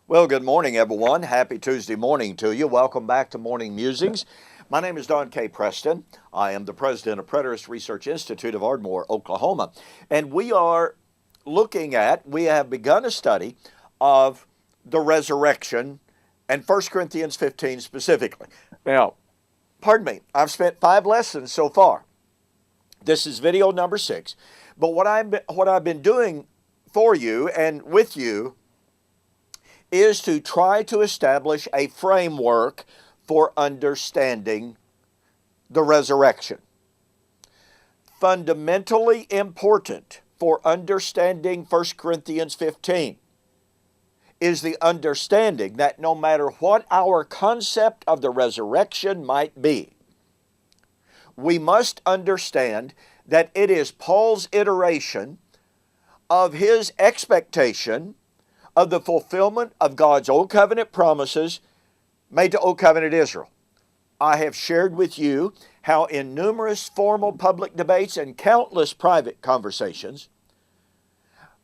Well, good morning, everyone. Happy Tuesday morning to you. Welcome back to Morning Musings. My name is Don K. Preston. I am the president of Preterist Research Institute of Ardmore, Oklahoma. And we have begun a study of the resurrection and 1 Corinthians 15 specifically. Now, pardon me, I've spent 5 lessons so far. This is video number 6. But what I've been doing for you and with you is to try to establish a framework for understanding the resurrection. Fundamentally important for understanding 1 Corinthians 15 is the understanding that no matter what our concept of the resurrection might be, we must understand that it is Paul's iteration of his expectation of the fulfillment of God's Old Covenant promises made to Old Covenant Israel. I have shared with you how in numerous formal public debates and countless private conversations,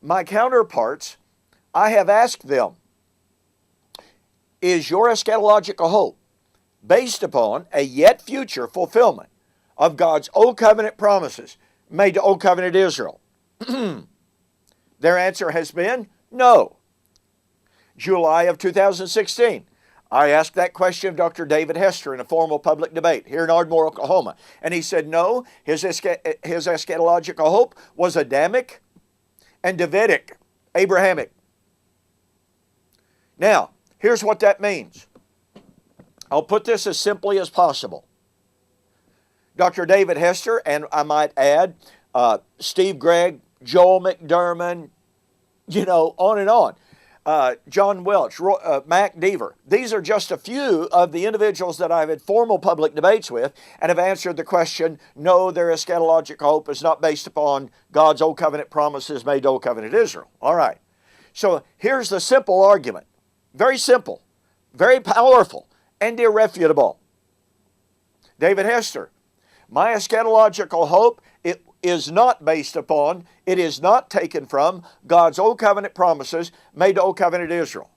my counterparts, I have asked them, is your eschatological hope based upon a yet future fulfillment of God's Old Covenant promises made to Old Covenant Israel? Their answer has been no. July of 2016, I asked that question of Dr. David Hester in a formal public debate here in Ardmore, Oklahoma. And he said no, his eschatological hope was Adamic and Davidic, Abrahamic. Now, here's what that means. I'll put this as simply as possible. Dr. David Hester, and I might add, Steve Gregg, Joel McDermott, on and on. John Welch, Mac Deaver. These are just a few of the individuals that I've had formal public debates with and have answered the question, no, their eschatological hope is not based upon God's Old Covenant promises made to Old Covenant Israel. All right. So here's the simple argument. Very simple, very powerful, and irrefutable. David Hester, my eschatological hope, it is not based upon, it is not taken from God's Old Covenant promises made to Old Covenant Israel.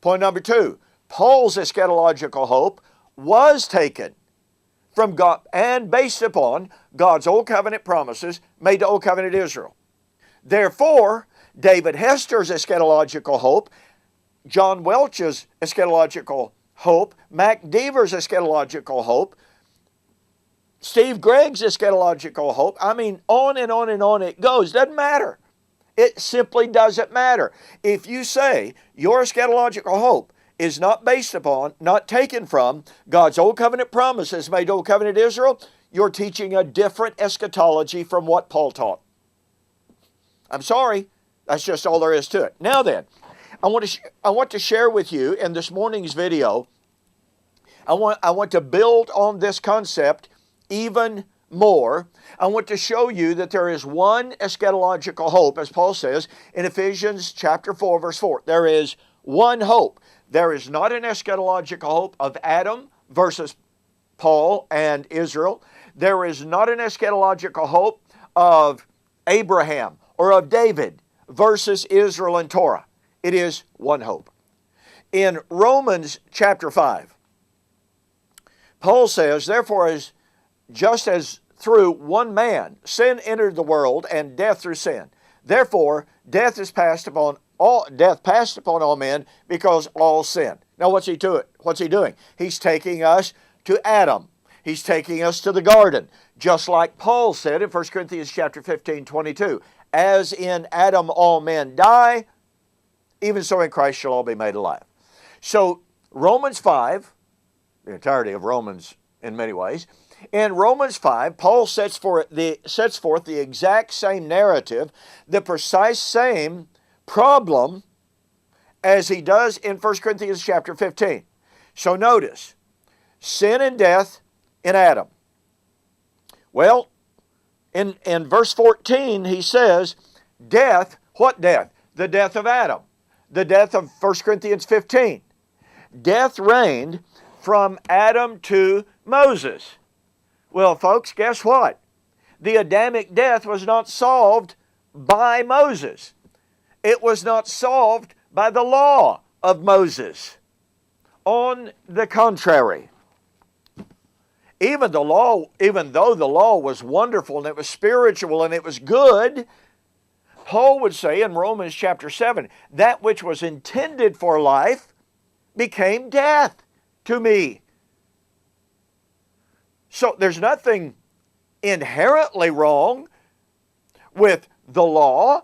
Point number 2, Paul's eschatological hope was taken from God and based upon God's Old Covenant promises made to Old Covenant Israel. Therefore, David Hester's eschatological hope, John Welch's eschatological hope, Mac Deaver's eschatological hope, Steve Gregg's eschatological hope, on and on and on it goes. Doesn't matter. It simply doesn't matter. If you say your eschatological hope is not based upon, not taken from God's Old Covenant promises made to Old Covenant Israel, you're teaching a different eschatology from what Paul taught. I'm sorry. That's just all there is to it. Now then, I want to share with you in this morning's video, I want to build on this concept even more. I want to show you that there is one eschatological hope, as Paul says in Ephesians chapter 4, verse 4. There is one hope. There is not an eschatological hope of Adam versus Paul and Israel. There is not an eschatological hope of Abraham or of David versus Israel and Torah. It is one hope. In Romans chapter 5, Paul says, therefore, just as through one man sin entered the world, and death through sin, therefore death passed upon all men because all sinned. Now what's he doing? He's taking us to Adam. He's taking us to the garden, just like Paul said in 1 Corinthians chapter 15, 22. As in Adam all men die, even so in Christ shall all be made alive. So Romans 5, the entirety of Romans in many ways, in Romans 5, Paul sets forth the exact same narrative, the precise same problem as he does in 1 Corinthians chapter 15. So notice, sin and death in Adam. Well, in verse 14 he says, death, what death? The death of Adam. The death of 1 Corinthians 15. Death reigned from Adam to Moses. Well, folks, guess what? The Adamic death was not solved by Moses. It was not solved by the law of Moses. On the contrary, even though the law was wonderful and it was spiritual and it was good, Paul would say in Romans chapter 7, that which was intended for life became death to me. So there's nothing inherently wrong with the law,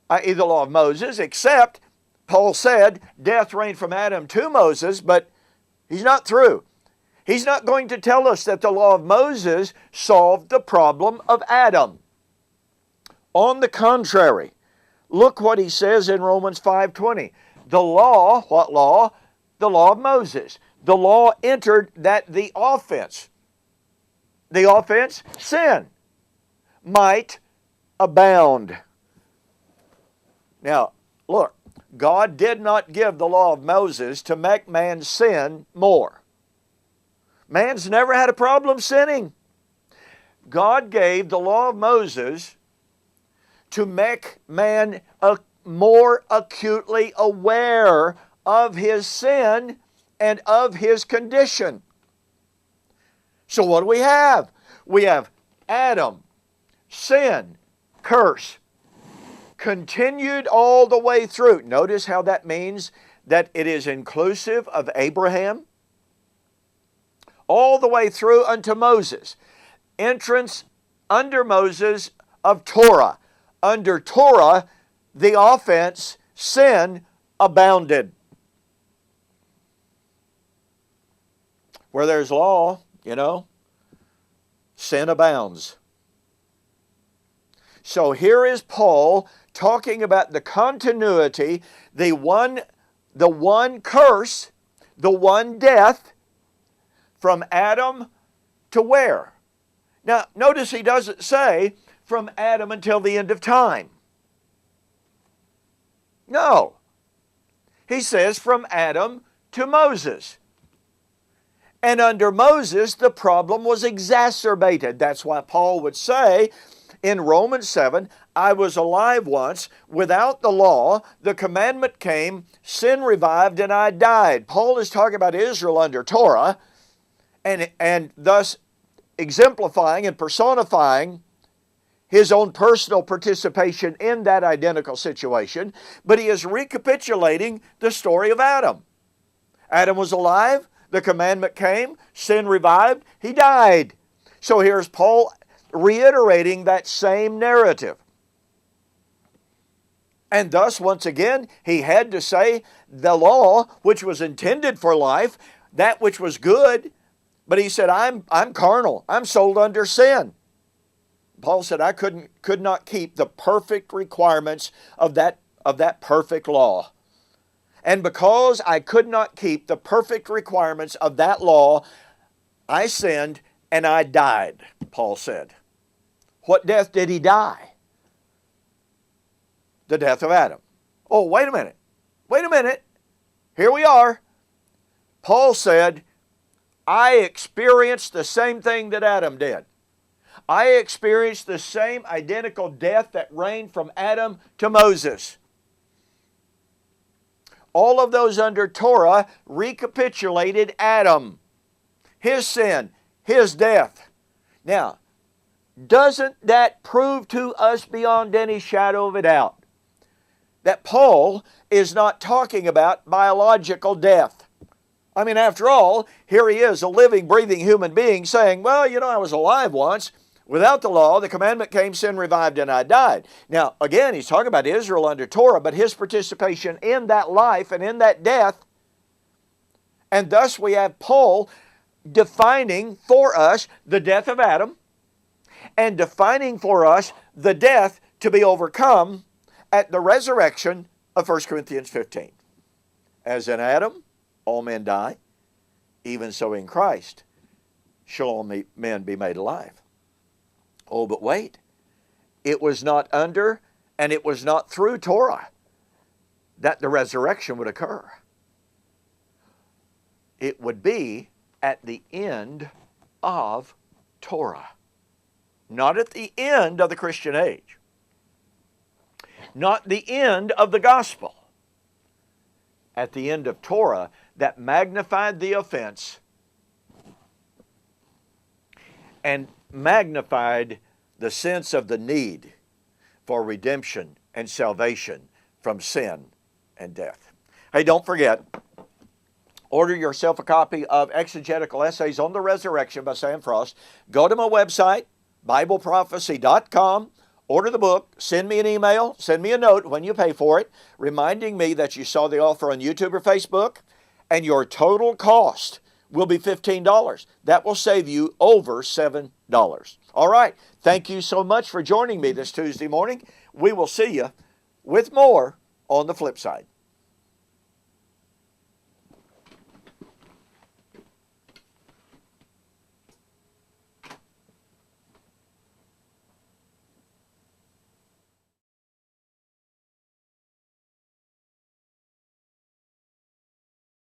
i.e. the law of Moses, except Paul said death reigned from Adam to Moses, but he's not through. He's not going to tell us that the law of Moses solved the problem of Adam. On the contrary, look what he says in Romans 5:20. The law, what law? The law of Moses. The law entered that the offense, sin, might abound. Now, look, God did not give the law of Moses to make man sin more. Man's never had a problem sinning. God gave the law of Moses to make man more acutely aware of his sin and of his condition. So what do we have? We have Adam, sin, curse, continued all the way through. Notice how that means that it is inclusive of Abraham. All the way through unto Moses. Entrance under Moses of Torah. Under Torah, the offense, sin, abounded. Where there's law, sin abounds. So here is Paul talking about the continuity, the one curse, the one death from Adam to where? Now, notice he doesn't say from Adam until the end of time. No. He says from Adam to Moses. And under Moses, the problem was exacerbated. That's why Paul would say in Romans 7, I was alive once. Without the law, the commandment came, sin revived, and I died. Paul is talking about Israel under Torah, and thus exemplifying and personifying his own personal participation in that identical situation. But he is recapitulating the story of Adam. Adam was alive. The commandment came, sin revived, he died. So here's Paul reiterating that same narrative. And thus, once again, he had to say the law, which was intended for life, that which was good, but he said, I'm carnal, I'm sold under sin. Paul said, I could not keep the perfect requirements of that perfect law. And because I could not keep the perfect requirements of that law, I sinned and I died, Paul said. What death did he die? The death of Adam. Oh, wait a minute. Here we are. Paul said, I experienced the same thing that Adam did. I experienced the same identical death that reigned from Adam to Moses. All of those under Torah recapitulated Adam, his sin, his death. Now, doesn't that prove to us beyond any shadow of a doubt that Paul is not talking about biological death? I mean, after all, here he is, a living, breathing human being saying, well, I was alive once. Without the law, the commandment came, sin revived, and I died. Now, again, he's talking about Israel under Torah, but his participation in that life and in that death. And thus we have Paul defining for us the death of Adam and defining for us the death to be overcome at the resurrection of 1 Corinthians 15. As in Adam, all men die, even so in Christ shall all men be made alive. Oh, but wait, it was not under and it was not through Torah that the resurrection would occur. It would be at the end of Torah, not at the end of the Christian age, not the end of the gospel. at the end of Torah that magnified the offense and magnified the sense of the need for redemption and salvation from sin and death. Hey, don't forget, order yourself a copy of Exegetical Essays on the Resurrection by Sam Frost. Go to my website, BibleProphecy.com. Order the book. Send me an email. Send me a note when you pay for it, reminding me that you saw the offer on YouTube or Facebook, and your total cost will be $15. That will save you over $7. All right. Thank you so much for joining me this Tuesday morning. We will see you with more on the flip side.